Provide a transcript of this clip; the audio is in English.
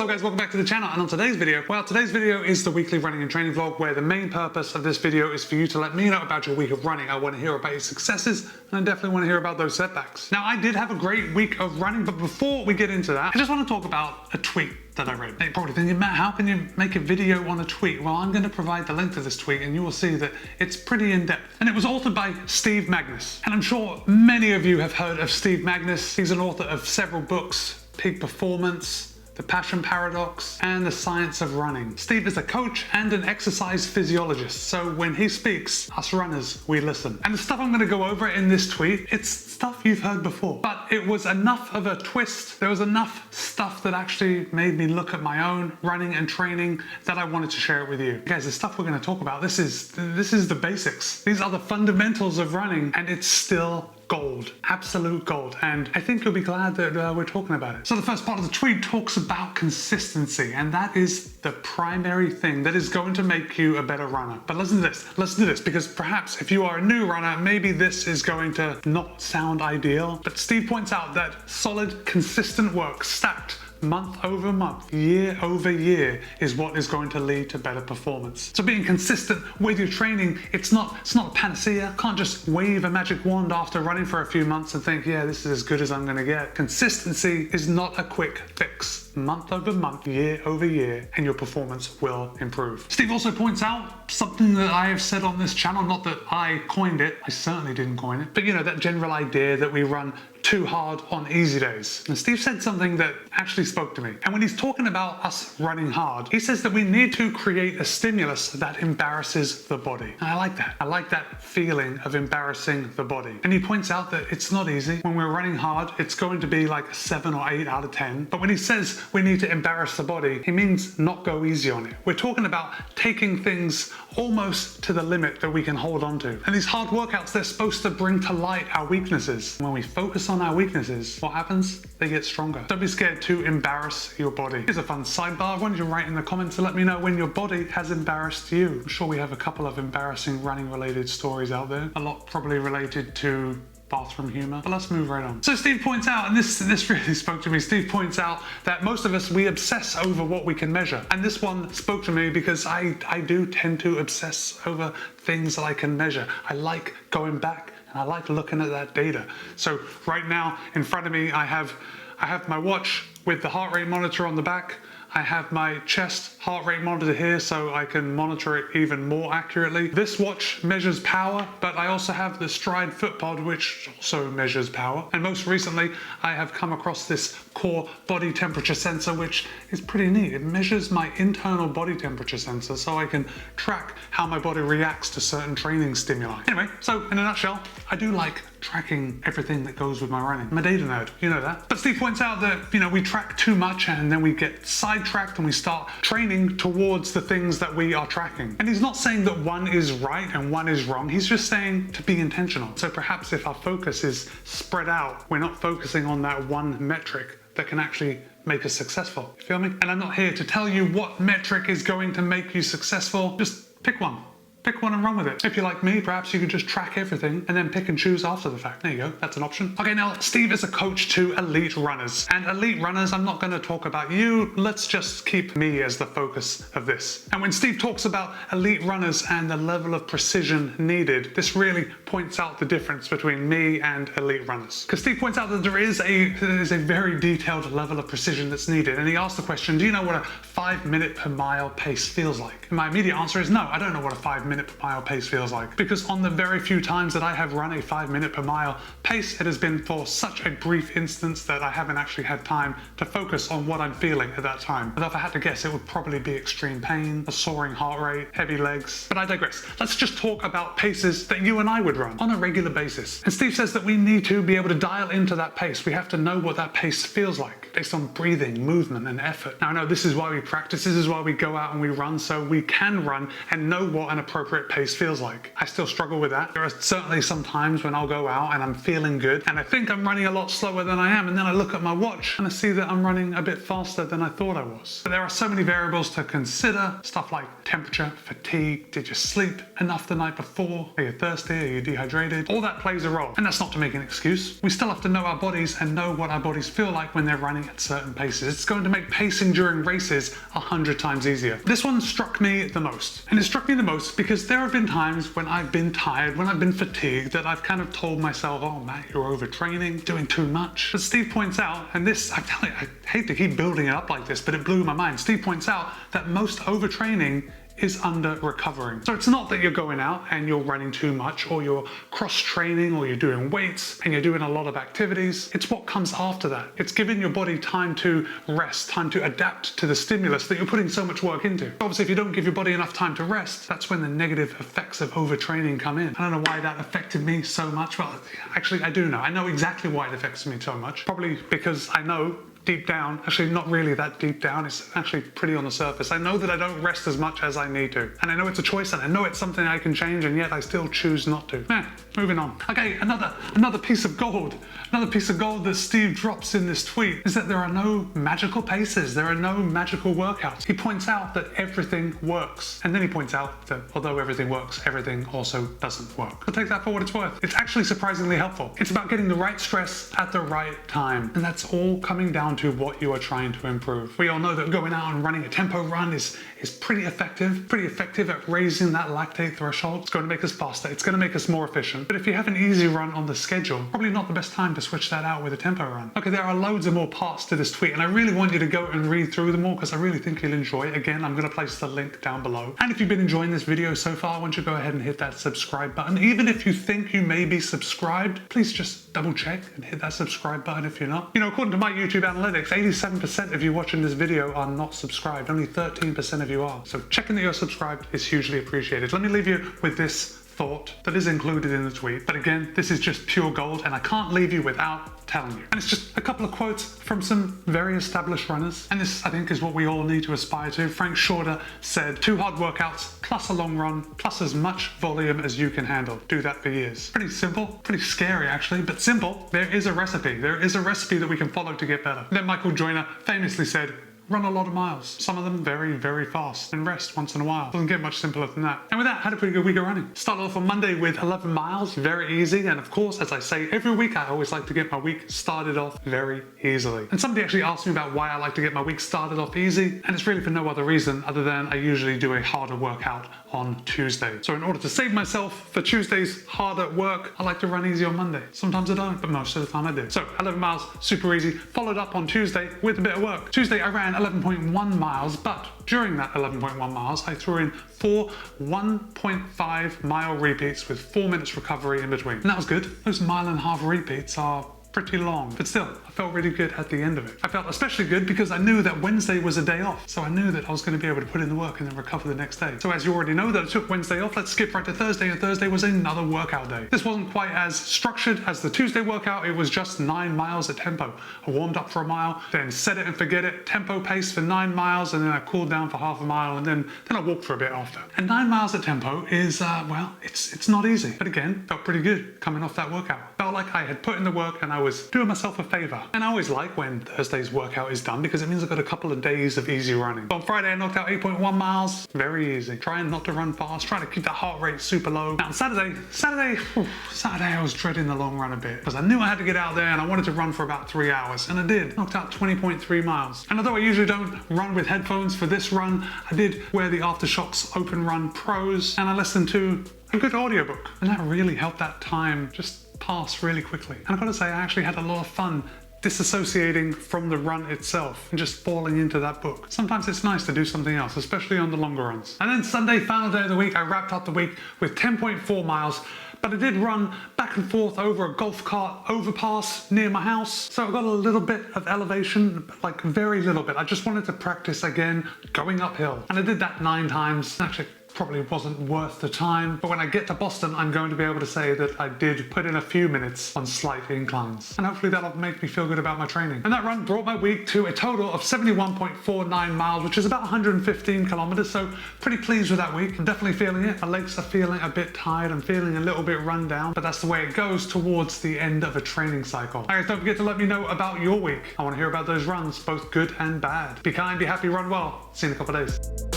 So guys, welcome back to the channel, and on today's video, today's video is the weekly running and training vlog, where the main purpose of this video is for you to let me know about your week of running. I want to hear about your successes, and I definitely want to hear about those setbacks. Now, I did have a great week of running, but before we get into that, I just want to talk about a tweet that I read. Now, you're probably thinking, Matt, how can you make a video on a tweet? Well, I'm going to provide the link to this tweet, and you will see that it's pretty in-depth. And it was authored by Steve Magness. And I'm sure many of you have heard of Steve Magness. He's an author of several books: Peak Performance, The Passion Paradox, and The Science of Running. Steve is a coach and an exercise physiologist, so when he speaks, us runners, we listen. And the stuff I'm going to go over in this tweet, it's stuff you've heard before, but it was enough of a twist. There was enough stuff that actually made me look at my own running and training that I wanted to share it with you. Guys, the stuff we're going to talk about, this is the basics. These are the fundamentals of running, and it's still gold, absolute gold, and I think you'll be glad that we're talking about it. So the first part of the tweet talks about consistency, and that is the primary thing that is going to make you a better runner. But listen to this, because perhaps if you are a new runner, maybe this is going to not sound ideal, but Steve points out that solid, consistent work stacked month over month, year over year, is what is going to lead to better performance. So being consistent with your training, it's not a panacea. Can't just wave a magic wand after running for a few months and think, yeah, this is as good as I'm gonna get. Consistency is not a quick fix. Month over month, year over year, and your performance will improve. Steve also points out something that I have said on this channel, not that I coined it, I certainly didn't coin it, but you know, that general idea that we run too hard on easy days. And Steve said something that actually spoke to me. And when he's talking about us running hard, he says that we need to create a stimulus that embarrasses the body. And I like that. I like that feeling of embarrassing the body. And he points out that it's not easy. When we're running hard, it's going to be like a 7 or 8 out of 10. But when he says we need to embarrass the body, he means not go easy on it. We're talking about taking things almost to the limit that we can hold on to. And these hard workouts, they're supposed to bring to light our weaknesses. When we focus on our weaknesses, what happens? They get stronger. Don't be scared to embarrass your body. Here's a fun sidebar. Why don't you write in the comments to let me know when your body has embarrassed you? I'm sure we have a couple of embarrassing running related stories out there. A lot probably related to bathroom humor, but let's move right on. So Steve points out, and this really spoke to me, Steve points out that most of us, we obsess over what we can measure. And this one spoke to me because I do tend to obsess over things that I can measure. I like going back and I like looking at that data. So right now in front of me, I have my watch with the heart rate monitor on the back. I have my chest heart rate monitor here so I can monitor it even more accurately. This watch measures power, but I also have the Stride foot pod, which also measures power. And most recently, I have come across this core body temperature sensor, which is pretty neat. It measures my internal body temperature sensor so I can track how my body reacts to certain training stimuli. Anyway, so in a nutshell, I do like tracking everything that goes with my running. I'm a data nerd, you know that. But Steve points out that, you know, we track too much and then we get sidetracked and we start training towards the things that we are tracking. And he's not saying that one is right and one is wrong. He's just saying to be intentional. So perhaps if our focus is spread out, we're not focusing on that one metric that can actually make us successful. You feel me? And I'm not here to tell you what metric is going to make you successful. Just pick one. Pick one and run with it. If you're like me, perhaps you could just track everything and then pick and choose after the fact. There you go, that's an option. Okay, now Steve is a coach to elite runners. And elite runners, I'm not gonna talk about you, let's just keep me as the focus of this. And when Steve talks about elite runners and the level of precision needed, this really points out the difference between me and elite runners. Because Steve points out that there is a very detailed level of precision that's needed. And he asked the question, do you know what a 5 minute per mile pace feels like? And my immediate answer is no, I don't know what a 5 minute per mile pace feels like, because on the very few times that I have run a 5 minute per mile pace, it has been for such a brief instance that I haven't actually had time to focus on what I'm feeling at that time. But if I had to guess, it would probably be extreme pain, a soaring heart rate, heavy legs. But I digress. Let's just talk about paces that you and I would run on a regular basis. And Steve says that we need to be able to dial into that pace. We have to know what that pace feels like based on breathing, movement, and effort. Now I know this is why we practice, this is why we go out and we run, so we can run and know what an appropriate pace feels like. I still struggle with that. There are certainly some times when I'll go out and I'm feeling good and I think I'm running a lot slower than I am, and then I look at my watch and I see that I'm running a bit faster than I thought I was. But there are so many variables to consider, stuff like temperature, fatigue, did you sleep enough the night before, are you thirsty, are you dehydrated. All that plays a role. And that's not to make an excuse. We still have to know our bodies and know what our bodies feel like when they're running at certain paces. It's going to make pacing during races 100 times easier. This one struck me the most. And it struck me the most because there have been times when I've been tired, when I've been fatigued, that I've kind of told myself, oh Matt, you're overtraining, doing too much. But Steve points out, and this, I tell you, I hate to keep building it up like this, but it blew my mind. Steve points out that most overtraining is under recovering. So it's not that you're going out and you're running too much, or you're cross-training, or you're doing weights and you're doing a lot of activities. It's what comes after that. It's giving your body time to rest, time to adapt to the stimulus that you're putting so much work into. Obviously, if you don't give your body enough time to rest, that's when the negative effects of overtraining come in. I don't know why that affected me so much. Well, actually, I do know. I know exactly why it affects me so much. Probably because I know deep down, actually not really that deep down, it's actually pretty on the surface. I know that I don't rest as much as I need to. And I know it's a choice, and I know it's something I can change, and yet I still choose not to. Moving on. Okay, another piece of gold. Another piece of gold that Steve drops in this tweet is that there are no magical paces. There are no magical workouts. He points out that everything works. And then he points out that although everything works, everything also doesn't work. But take that for what it's worth. It's actually surprisingly helpful. It's about getting the right stress at the right time. And that's all coming down to what you are trying to improve. We all know that going out and running a tempo run is pretty effective at raising that lactate threshold. It's going to make us faster. It's going to make us more efficient. But if you have an easy run on the schedule, probably not the best time to switch that out with a tempo run. Okay, there are loads of more parts to this tweet, and I really want you to go and read through them all because I really think you'll enjoy it. Again, I'm going to place the link down below. And if you've been enjoying this video so far, I want you to go ahead and hit that subscribe button. Even if you think you may be subscribed, please just double check and hit that subscribe button if you're not. You know, according to my YouTube analytics, 87% of you watching this video are not subscribed. Only 13% of you are. So checking that you're subscribed is hugely appreciated. Let me leave you with this thought that is included in the tweet. But again, this is just pure gold, and I can't leave you without telling you. And it's just a couple of quotes from some very established runners. And this, I think, is what we all need to aspire to. Frank Shorter said, 2 hard workouts plus a long run plus as much volume as you can handle. Do that for years. Pretty simple, pretty scary actually, but simple. There is a recipe. There is a recipe that we can follow to get better. Then Michael Joyner famously said, run a lot of miles, some of them very, very fast, and rest once in a while. Doesn't get much simpler than that. And with that, had a pretty good week of running. Started off on Monday with 11 miles, very easy. And of course, as I say every week, I always like to get my week started off very easily. And somebody actually asked me about why I like to get my week started off easy. And it's really for no other reason other than I usually do a harder workout on Tuesday. So in order to save myself for Tuesday's harder work, I like to run easy on Monday. Sometimes I don't, but most of the time I do. So 11 miles, super easy. Followed up on Tuesday with a bit of work. Tuesday, I ran 11.1 miles, but during that 11.1 miles, I threw in 4 1.5 mile repeats with 4 minutes recovery in between. And that was good. Those 1.5 mile repeats are pretty long, but still, I felt really good at the end of it. I felt especially good because I knew that Wednesday was a day off, so I knew that I was going to be able to put in the work and then recover the next day. So as you already know that I took Wednesday off, let's skip right to Thursday, and Thursday was another workout day. This wasn't quite as structured as the Tuesday workout, it was just 9 miles at tempo. I warmed up for a mile, then set it and forget it, tempo pace for 9 miles, and then I cooled down for half a mile, and then I walked for a bit after. And 9 miles at tempo is, well, it's not easy. But again, felt pretty good coming off that workout. Felt like I had put in the work and I was doing myself a favor. And I always like when Thursday's workout is done because it means I've got a couple of days of easy running. So on Friday, I knocked out 8.1 miles. Very easy. Trying not to run fast, trying to keep that heart rate super low. Now on Saturday, I was dreading the long run a bit because I knew I had to get out there and I wanted to run for about 3 hours. And I did. Knocked out 20.3 miles. And although I usually don't run with headphones for this run, I did wear the Aftershok's Open Run Pros and I listened to a good audiobook. And that really helped that time just pass really quickly. And I've got to say, I actually had a lot of fun disassociating from the run itself and just falling into that book. Sometimes it's nice to do something else, especially on the longer runs. And then Sunday, final day of the week, I wrapped up the week with 10.4 miles, but I did run back and forth over a golf cart overpass near my house. So I got a little bit of elevation, like very little bit. I just wanted to practice again going uphill. And I did that 9 times. Actually, probably wasn't worth the time, but when I get to Boston, I'm going to be able to say that I did put in a few minutes on slight inclines, and hopefully that'll make me feel good about my training. And that run brought my week to a total of 71.49 miles, which is about 115 kilometers, so pretty pleased with that week. I'm definitely feeling it. My legs are feeling a bit tired. I'm feeling a little bit run down, but that's the way it goes towards the end of a training cycle. Guys, don't forget to let me know about your week. I want to hear about those runs, both good and bad. Be kind, be happy, run well. See you in a couple of days.